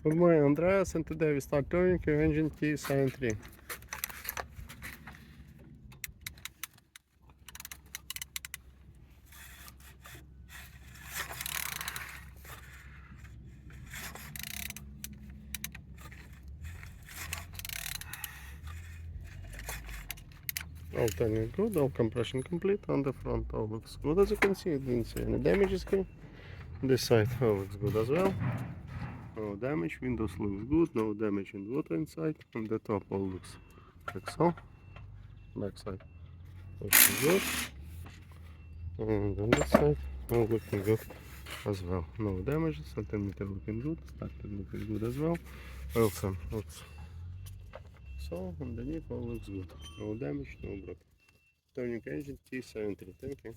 Good morning, Andreas, and today we start turning your engine T73. All turning good, all compression complete. On the front, all looks good as you can see. Didn't see any damages here. This side all looks good as well. No damage, windows looks good, no damage in water inside. On the top all looks like so. Back side looking good. And on this side all looking good as well. No damages, alternator looking good, starter looking good as well. Also looks so, underneath all looks good. No damage, no broken. Turning engine T73. Thank you.